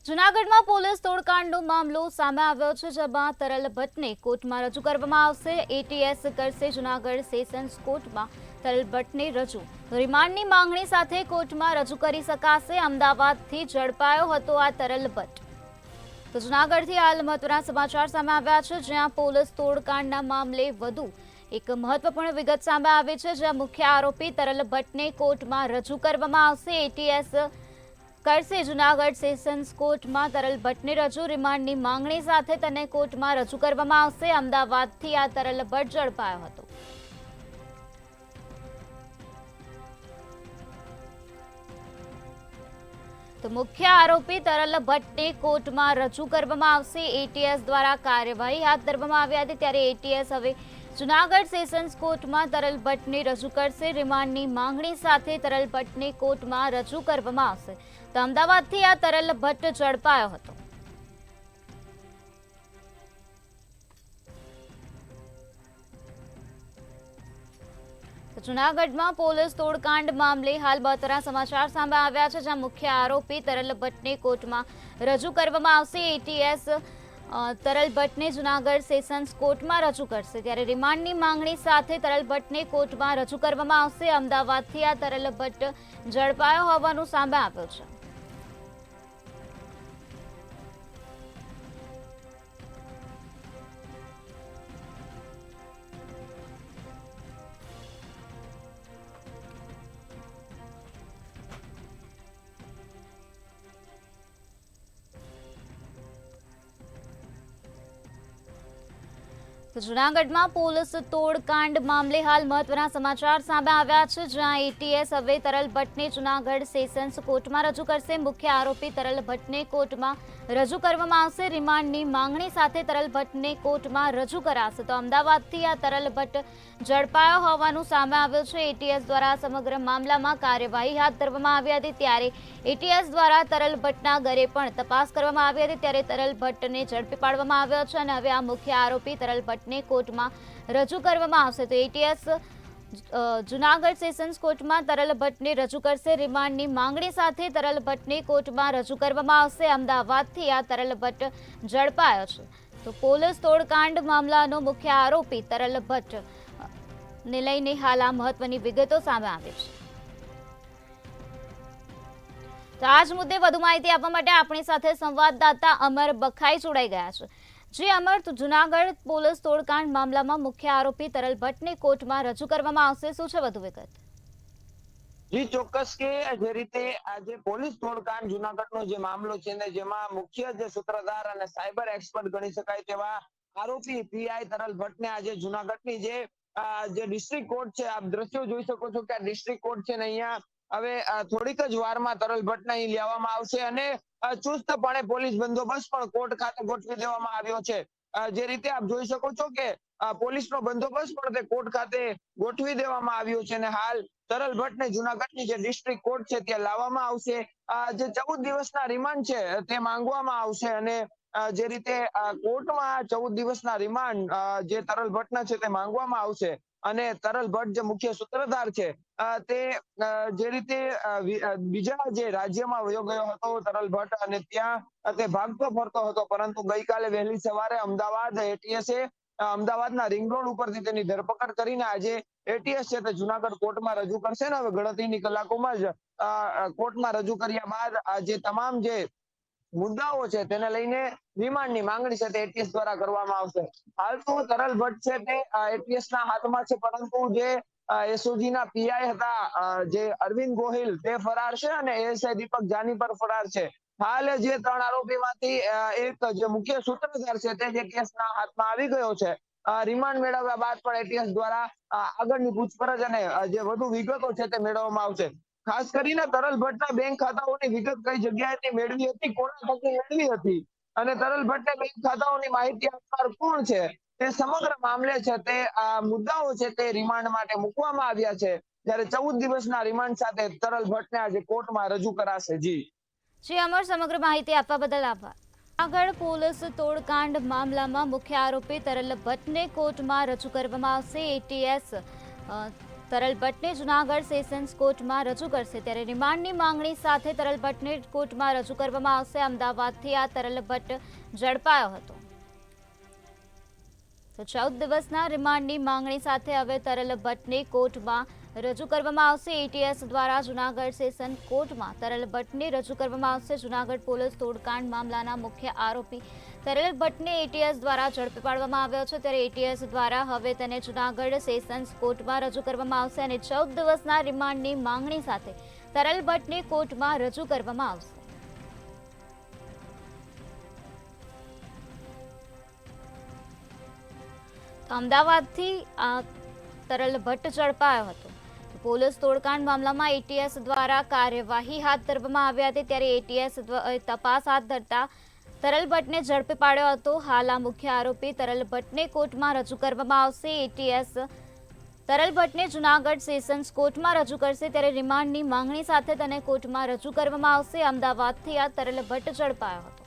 જૂનાગઢમાં પોલીસ તોડકાંડનો મામલો સામે આવ્યો છે, જેમાં તરલ ભટ્ટને કોર્ટમાં રજૂ કરવામાં આવશે. એટીએસ કરશે જૂનાગઢ સેશન્સ કોર્ટમાં તરલ ભટ્ટને રજૂ. રિમાન્ડની માંગણી સાથે કોર્ટમાં રજૂ કરી શકાશે. અમદાવાદથી ઝડપાયો હતો આ તરલ ભટ્ટ. તો જૂનાગઢથી હાલ મહત્વના સમાચાર સામે આવ્યા છે, જ્યાં પોલીસ તોડકાંડના મામલે વધુ એક મહત્વપૂર્ણ વિગત સામે આવી છે, જ્યાં મુખ્ય આરોપી તરલ ભટ્ટને કોર્ટમાં રજૂ કરવામાં આવશે. એટીએસ કરશે જૂનાગઢ સેશન્સ કોર્ટમાં તરલ ભટ્ટને રજૂ. રિમાન્ડની માંગણી સાથે તેને કોર્ટમાં રજૂ કરવામાં આવશે. અમદાવાદથી આ તરલ ભટ્ટ ઝડપાયો હતો. તો મુખ્ય આરોપી તરલ ભટ્ટને કોર્ટમાં રજૂ કરવામાં આવશે. એટીએસ દ્વારા કાર્યવાહી હાથ ધરવામાં આવી હતી, ત્યારે એટીએસ હવે જૂનાગઢ સેશન્સ કોર્ટમાં તરલ ભટ્ટને રજૂ કરશે. રિમાન્ડની માંગણી સાથે તરલ ભટ્ટને કોર્ટમાં રજૂ કરવામાં આવશે. તો અમદાવાદથી આ તરલ ભટ્ટ ઝડપાયો હતો. જૂનાગઢમાં પોલીસ તોડકાંડ મામલે હાલ મહત્વના સમાચાર સામે આવ્યા છે, જ્યાં મુખ્ય આરોપી તરલ ભટ્ટને કોર્ટમાં રજૂ કરવામાં આવશે. એટીએસ તરલ ભટ્ટને જૂનાગઢ સેશન્સ કોર્ટમાં રજૂ કરશે, ત્યારે રિમાન્ડની માંગણી સાથે તરલ ભટ્ટને કોર્ટમાં રજૂ કરવામાં આવશે. અમદાવાદથી આ તરલ ભટ્ટ ઝડપાયો હોવાનું સામે આવ્યું છે. જૂનાગઢમાં પોલીસ તોડકાંડ મામલે હાલ મહત્વના સમાચાર સામે આવ્યા છે, જ્યાં એટીએસ હવે તરલ ભટ્ટને જૂનાગઢ સેશન્સ કોર્ટમાં રજૂ કરશે. મુખ્ય આરોપી તરલ ભટ્ટને કોર્ટમાં રજૂ કરવામાં આવશે. રિમાન્ડની માંગણી સાથે તરલ ભટ્ટને કોર્ટમાં રજૂ કરાશે. તો અમદાવાદથી આ તરલ ભટ્ટ ઝડપાયો હોવાનું સામે આવ્યું છે. એટીએસ દ્વારા સમગ્ર મામલામાં કાર્યવાહી હાથ ધરવામાં આવી હતી, ત્યારે એટીએસ દ્વારા તરલ ભટ્ટના ઘરે પણ તપાસ કરવામાં આવી હતી, ત્યારે તરલ ભટ્ટને ઝડપી પાડવામાં આવ્યો છે અને હવે આ મુખ્ય આરોપી તરલ ભટ્ટને કોર્ટમાં રજૂ કરવામાં આવશે. તો એટીએસ જૂનાગઢ સેશન્સ કોર્ટમાં તરલ ભટ્ટને રજૂ કરશે. રિમાન્ડની માંગણી સાથે તરલ ભટ્ટને કોર્ટમાં રજૂ કરવામાં આવશે. અમદાવાદથી આ તરલ ભટ્ટ ઝડપાયો છે. તો પોલીસ તોડકાંડ મામલાનો મુખ્ય આરોપી તરલ ભટ્ટ ને લઈને હાલ આ મહત્વની વિગતો સામે આવી છે. તો આ જ મુદ્દે વધુ માહિતી આપવા માટે આપણી સાથે સંવાદદાતા અમર બખાઈ જોડાઈ ગયા છે. જી અમર, તો જૂનાગઢ પોલીસ તોડકાંડ મામલામાં મુખ્ય આરોપી તરલ ભટ્ટને કોર્ટમાં રજૂ કરવામાં આવશે. શું છે વધુ વિગત? જી ચોક્કસ કે જે રીતે આજે પોલીસ તોડકાંડ જૂનાગઢનો જે મામલો છે ને જેમાં મુખ્ય જે સૂત્રધાર અને સાયબર એક્સપર્ટ ગણી શકાય તેવા આરોપી પીઆઈ તરલ ભટ્ટને આજે જૂનાગઢની જે ડિસ્ટ્રિક્ટ કોર્ટ છે, આપ દ્રશ્યો જોઈ શકો છો કે આ ડિસ્ટ્રિક્ટ કોર્ટ છે ને અહીંયા હવે થોડીક જ વારમાં તરલ ભટ્ટને અહીં લેવામાં આવશે અને ચુસ્તપણે પોલીસ બંદોબસ્ત પણ કોર્ટ ખાતે ગોઠવી દેવામાં આવ્યો છે. જે રીતે આપ જોઈ શકો છો કે પોલીસનો બંદોબસ્ત પણ તે કોર્ટ ખાતે ગોઠવી દેવામાં આવ્યો છે અને હાલ તરલ ભટ્ટને જૂનાગઢની જે ડિસ્ટ્રિક્ટ કોર્ટ છે ત્યાં લાવવામાં આવશે. જે 14 દિવસના રિમાન્ડ છે તે માંગવામાં આવશે અને જે રીતે કોર્ટમાં 14 દિવસના રિમાન્ડ જે તરલ ભટ્ટના છે તે માંગવામાં આવશે અને તરલ ભટ્ટ જે મુખ્ય સૂત્રધાર છે તે જે રીતે બીજા જે રાજ્યમાં વયો ગયો હતો તરલ ભટ્ટ અને ત્યાં તે ભાગતો ફરતો હતો, પરંતુ ગઈકાલે વહેલી સવારે અમદાવાદ એટીએસે અમદાવાદના રિંગ રોડ ઉપરથી તેની ધરપકડ કરીને આજે એટીએસ છે તે જૂનાગઢ કોર્ટમાં રજૂ કરશે ને હવે ગણતરીની કલાકોમાં જ કોર્ટમાં રજૂ કર્યા બાદ આ જે તમામ જે મુદ્દાઓ છે તેને લઈને રિમાન્ડની માંગણી છે તે એટીએસ દ્વારા કરવામાં આવશે. હાલ તો તરલ ભટ્ટ છે તે એટીએસના હાથમાં છે, પરંતુ જે એસઓજીના પીઆઈ હતા જે અરવિંદ ગોહિલ તે ફરાર છે અને એએસઆઈ દીપક જાની પર ફરાર છે. હાલ જે 3 આરોપીમાંથી એક જે મુખ્ય સૂત્રધાર છે તે જે કેસના હાથમાં આવી ગયો છે. રિમાન્ડ મેળવ્યા બાદ પણ એટીએસ દ્વારા આગળની પૂછપરછ અને જે વધુ વિગતો છે તે મેળવવામાં આવશે. ખાસ કરીને તરલ ભટ્ટના બેંક ખાતાઓની વિગત કઈ જગ્યાએથી મેળવી હતી, કોના થકી મેળવી હતી અને તરલ ભટ્ટને બેંક ખાતાઓની માહિતી આપનાર કોણ છે, તે સમગ્ર મામલે છે તે મુદ્દાઓ છે તે રિમાન્ડ માટે મૂકવામાં આવ્યા છે. જ્યારે 14 દિવસના રિમાન્ડ સાથે તરલ ભટ્ટને આજે કોર્ટમાં રજૂ કરાશે. જી અમર, સમગ્ર માહિતી આપવા બદલ આભાર. જૂનાગઢ પોલીસ તોડકાંડ મામલામાં મુખ્ય આરોપી તરલ ભટ્ટને કોર્ટમાં રજૂ કરવામાં આવશે. એટીએસ તરલ ભટ્ટને જૂનાગઢ સેશન્સ કોર્ટમાં રજૂ કરશે, ત્યારે રિમાન્ડની માંગણી સાથે તરલ ભટ્ટને કોર્ટમાં રજૂ કરવામાં આવશે. અમદાવાદથી આ તરલ ભટ્ટ ઝડપાયો હતો. તો 14 દિવસના રિમાન્ડની માંગણી સાથે હવે તરલ ભટ્ટને કોર્ટમાં રજૂ કરવામાં આવશે. એટીએસ દ્વારા જૂનાગઢ સેશન કોર્ટમાં તરલ ભટ્ટને રજૂ કરવામાં આવશે. જૂનાગઢ પોલીસ તોડકાંડ મામલાના મુખ્ય આરોપી તરલ ભટ્ટને એટીએસ દ્વારા ઝડપી પાડવામાં આવ્યો છે, ત્યારે એટીએસ દ્વારા હવે તેને જૂનાગઢ સેશન્સ કોર્ટમાં રજૂ કરવામાં આવશે અને 14 દિવસના રિમાન્ડની માંગણી સાથે તરલ ભટ્ટને કોર્ટમાં રજૂ કરવામાં આવશે. અમદાવાદથી આ તરલ ભટ્ટ ઝડપાયો હતો. પોલીસ તોડકાંડ મામલામાં એટીએસ દ્વારા કાર્યવાહી હાથ ધરવામાં આવી હતી, ત્યારે એટીએસ તપાસ હાથ ધરતા તરલ ભટ્ટને ઝડપી પાડ્યો હતો. હાલ આ મુખ્ય આરોપી તરલ ભટ્ટને કોર્ટમાં રજૂ કરવામાં આવશે. એટીએસ તરલ ભટ્ટને જૂનાગઢ સેશન્સ કોર્ટમાં રજૂ કરશે, ત્યારે રિમાન્ડની માંગણી સાથે તેને કોર્ટમાં રજૂ કરવામાં આવશે. અમદાવાદથી આ તરલ ભટ્ટ ઝડપાયો હતો.